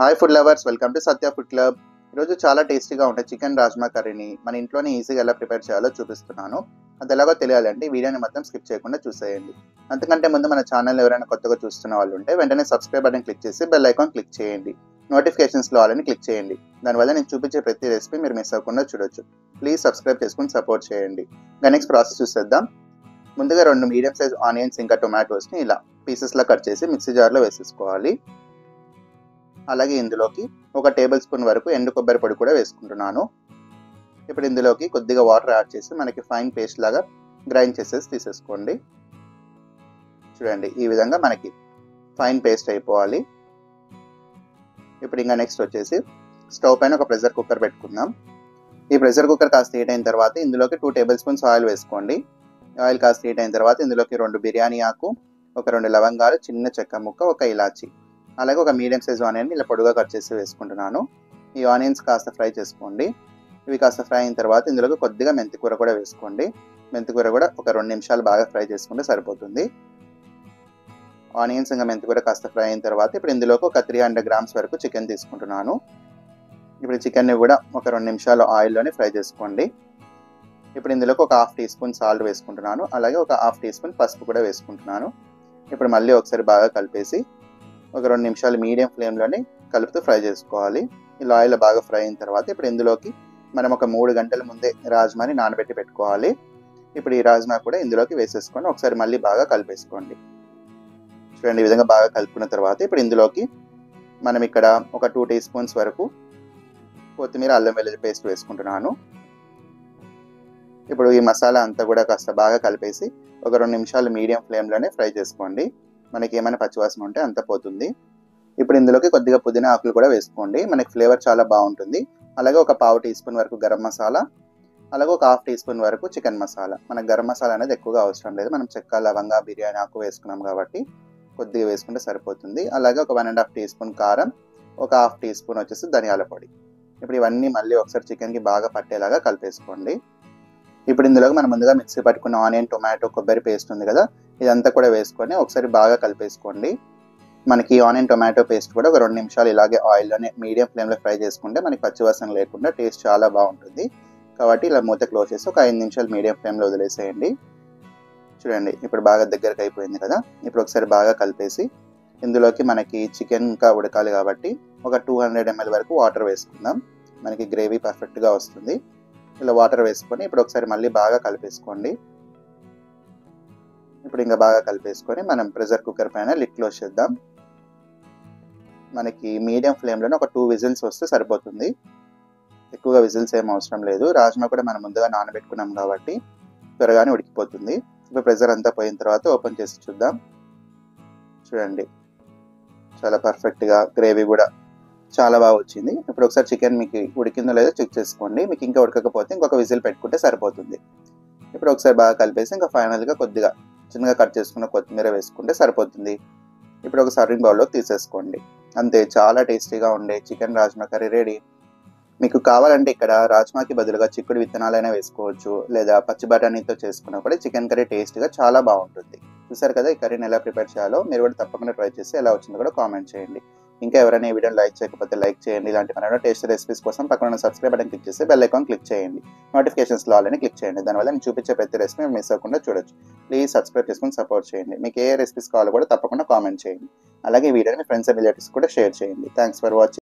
Hi food lovers, welcome to Satya food club. ఈరోజు చాలా టేస్టీగా ఉండే చికెన్ రాజ్మా కర్రీని మన ఇంట్లోనే ఈజీగా ఎలా ప్రిపేర్ చేయాలో చూపిస్తున్నాను. అది ఎలాగో తెలియాలంటే వీడియోని మొత్తం స్కిప్ చేయకుండా చూసేయండి. అంతకంటే ముందు మన ఛానల్ ఎవరైనా కొత్తగా చూస్తున్న వాళ్ళు ఉంటే వెంటనే సబ్స్క్రైబ్ బటన్ క్లిక్ చేసి బెల్ ఐకాన్ క్లిక్ చేయండి. నోటిఫికేషన్స్లో ఆల్ని క్లిక్ చేయండి. దానివల్ల నేను చూపించే ప్రతి రెసిపీ మీరు మిస్ అవ్వకుండా చూడొచ్చు. ప్లీజ్ సబ్స్క్రైబ్ చేసుకుని సపోర్ట్ చేయండి. నెక్స్ట్ ప్రాసెస్ చూసేద్దాం. ముందుగా 2 మీడియం సైజ్ ఆనియన్స్ ఇంకా టొమాటోస్ని ఇలా పీసెస్లా కట్ చేసి మిక్సీ జార్లో వేసేసుకోవాలి. అలాగే ఇందులోకి 1 టేబుల్ స్పూన్ వరకు ఎండు కొబ్బరి పొడి కూడా వేసుకుంటున్నాను. ఇప్పుడు ఇందులోకి కొద్దిగా వాటర్ యాడ్ చేసి మనకి ఫైన్ పేస్ట్ లాగా గ్రైండ్ చేసేసి తీసేసుకోండి. చూడండి, ఈ విధంగా మనకి ఫైన్ పేస్ట్ అయిపోవాలి. ఇప్పుడు ఇంకా నెక్స్ట్ వచ్చేసి స్టవ్ పైన ఒక ప్రెషర్ కుక్కర్ పెట్టుకుందాం. ఈ ప్రెషర్ కుక్కర్ కాస్త హీట్ అయిన తర్వాత ఇందులోకి 2 టేబుల్ స్పూన్స్ ఆయిల్ వేసుకోండి. ఆయిల్ కాస్త హీట్ అయిన తర్వాత ఇందులోకి 2 బిర్యానీ ఆకు, ఒక 2 లవంగాలు, చిన్న చెక్క ముక్క, ఒక ఇలాచి, అలాగే ఒక మీడియం సైజ్ ఆనియన్ ఇలా పొడుగా కట్ చేసి వేసుకుంటున్నాను. ఈ ఆనియన్స్ కాస్త ఫ్రై చేసుకోండి. ఇవి కాస్త ఫ్రై అయిన తర్వాత ఇందులోకి కొద్దిగా మెంతికూర కూడా వేసుకోండి. మెంతికూర కూడా ఒక 2 నిమిషాలు బాగా ఫ్రై చేసుకుంటే సరిపోతుంది. ఆనియన్స్ ఇంకా మెంతికూర కాస్త ఫ్రై అయిన తర్వాత ఇప్పుడు ఇందులోకి ఒక 300 గ్రామ్స్ వరకు చికెన్ తీసుకుంటున్నాను. ఇప్పుడు చికెన్ని కూడా ఒక 2 నిమిషాలు ఆయిల్లోనే ఫ్రై చేసుకోండి. ఇప్పుడు ఇందులోకి ఒక 1/2 టీ స్పూన్ సాల్ట్ వేసుకుంటున్నాను. అలాగే ఒక 1/2 టీ స్పూన్ పసుపు కూడా వేసుకుంటున్నాను. ఇప్పుడు మళ్ళీ ఒకసారి బాగా కలిపేసి ఒక 2 నిమిషాలు మీడియం ఫ్లేమ్లోనే కలుపుతూ ఫ్రై చేసుకోవాలి. ఇలా ఆయిల్ బాగా ఫ్రై అయిన తర్వాత ఇప్పుడు ఇందులోకి మనం ఒక 3 గంటల ముందే రాజ్మాని నానబెట్టి పెట్టుకోవాలి. ఇప్పుడు ఈ రాజ్మా కూడా ఇందులోకి వేసేసుకొని ఒకసారి మళ్ళీ బాగా కలిపేసుకోండి. చూడండి, ఈ విధంగా బాగా కలుపుకున్న తర్వాత ఇప్పుడు ఇందులోకి మనం ఇక్కడ ఒక 2 టీ స్పూన్స్ వరకు కొత్తిమీర, అల్లం వెల్లుల్లి పేస్ట్ వేసుకుంటున్నాను. ఇప్పుడు ఈ మసాలా అంతా కూడా కాస్త బాగా కలిపేసి ఒక 2 నిమిషాలు మీడియం ఫ్లేమ్లోనే ఫ్రై చేసుకోండి. మనకి ఏమైనా పచ్చివాసన ఉంటే అంత పోతుంది. ఇప్పుడు ఇందులోకి కొద్దిగా పుదీనా ఆకులు కూడా వేసుకోండి. మనకి ఫ్లేవర్ చాలా బాగుంటుంది. అలాగే ఒక 1/2 టీ స్పూన్ వరకు గరం మసాలా, అలాగే ఒక 1/2 టీ స్పూన్ వరకు చికెన్ మసాలా. మనకు గరం మసాలా అనేది ఎక్కువగా అవసరం లేదు. మనం చెక్క, లవంగా, బిర్యానీ ఆకు వేసుకున్నాం కాబట్టి కొద్దిగా వేసుకుంటే సరిపోతుంది. అలాగే ఒక 1.5 టీ స్పూన్ కారం, ఒక 1/2 టీ స్పూన్ వచ్చేసి ధనియాల పొడి. ఇప్పుడు ఇవన్నీ మళ్ళీ ఒకసారి చికెన్కి బాగా పట్టేలాగా కలిపేసుకోండి. ఇప్పుడు ఇందులోకి మనం ముందుగా మిక్సీ పట్టుకున్న ఆనియన్, టొమాటో, కొబ్బరి పేస్ట్ ఉంది కదా, ఇదంతా కూడా వేసుకొని ఒకసారి బాగా కలిపేసుకోండి. మనకి ఆనియన్, టొమాటో పేస్ట్ కూడా ఒక 2 నిమిషాలు ఇలాగే ఆయిల్లోనే మీడియం ఫ్లేమ్లో ఫ్రై చేసుకుంటే మనకి పచ్చివాసన లేకుండా టేస్ట్ చాలా బాగుంటుంది. కాబట్టి ఇలా మూత క్లోజ్ చేసి ఒక 5 నిమిషాలు మీడియం ఫ్లేమ్లో వదిలేసేయండి. చూడండి, ఇప్పుడు బాగా దగ్గరకు అయిపోయింది కదా. ఇప్పుడు ఒకసారి బాగా కలిపేసి ఇందులోకి మనకి చికెన్ ఇంకా ఉడకాలి కాబట్టి ఒక 200 ml వరకు వాటర్ వేసుకుందాం. మనకి గ్రేవీ పర్ఫెక్ట్గా వస్తుంది. ఇలా వాటర్ వేసుకొని ఇప్పుడు ఒకసారి మళ్ళీ బాగా కలిపేసుకోండి. ఇప్పుడు ఇంకా బాగా కలిపేసుకొని మనం ప్రెషర్ కుక్కర్ పైన లిడ్ క్లోజ్ చేద్దాం. మనకి మీడియం ఫ్లేమ్లోనే ఒక 2 విజిల్స్ వస్తే సరిపోతుంది. ఎక్కువగా విజిల్స్ ఏం అవసరం లేదు. రాజ్మా కూడా మనం ముందుగా నానబెట్టుకున్నాం కాబట్టి త్వరగానే ఉడికిపోతుంది. ఇప్పుడు ప్రెషర్ అంతా పోయిన తర్వాత ఓపెన్ చేసి చూద్దాం. చూడండి, చాలా పర్ఫెక్ట్గా గ్రేవీ కూడా చాలా బాగా వచ్చింది. ఇప్పుడు ఒకసారి చికెన్ మీకు ఉడికిందో లేదో చెక్ చేసుకోండి. మీకు ఇంకా ఉడకకపోతే ఇంకొక విజిల్ పెట్టుకుంటే సరిపోతుంది. ఇప్పుడు ఒకసారి బాగా కలిపేసి ఇంకా ఫైనల్గా కొద్దిగా చిన్నగా కట్ చేసుకున్న కొత్తిమీర వేసుకుంటే సరిపోతుంది. ఇప్పుడు ఒక సర్వింగ్ బౌల్లో తీసేసుకోండి. అంతే, చాలా టేస్టీగా ఉండే చికెన్ రాజ్మా కర్రీ రెడీ. మీకు కావాలంటే ఇక్కడ రాజ్మాకి బదులుగా చిక్కుడు విత్తనాలైనా వేసుకోవచ్చు, లేదా పచ్చి బఠానీతో చేసుకున్నా కూడా చికెన్ కర్రీ టేస్ట్గా చాలా బాగుంటుంది. చూసారు కదా, ఈ కర్రీని ఎలా ప్రిపేర్ చేయాలో. మీరు కూడా తప్పకుండా ట్రై చేసి ఎలా వచ్చిందో కూడా కామెంట్ చేయండి. ఇంకా ఎవరైనా ఈ వీడియోని లైక్ చేయకపోతే లైక్ చేయండి. ఇలాంటి మరెన్నో టేస్టీ రెసిపీస్ కోసం పక్కన సబ్స్క్రైబ్ బటన్ క్లిక్ చేసి బెల్ ఐకాన్ క్లిక్ చేయండి. నోటిఫికేషన్స్లో ఆల్ని క్లిక్ చేయండి. దానివల్ల నేను చూపించే ప్రతి రెసిపీ మిస్ అవ్వకుండా చూడొచ్చు. ప్లీజ్ సబ్స్క్రైబ్ చేసుకుని సపోర్ట్ చేయండి. మీకు ఏ రెసిపీస్ కావాలో కూడా తప్పకుండా కామెంట్ చేయండి. అలాగే ఈ వీడియోని మీ ఫ్రెండ్స్ అండ్ రిలేటివ్స్ కూడా షేర్ చేయండి. Thanks for watching.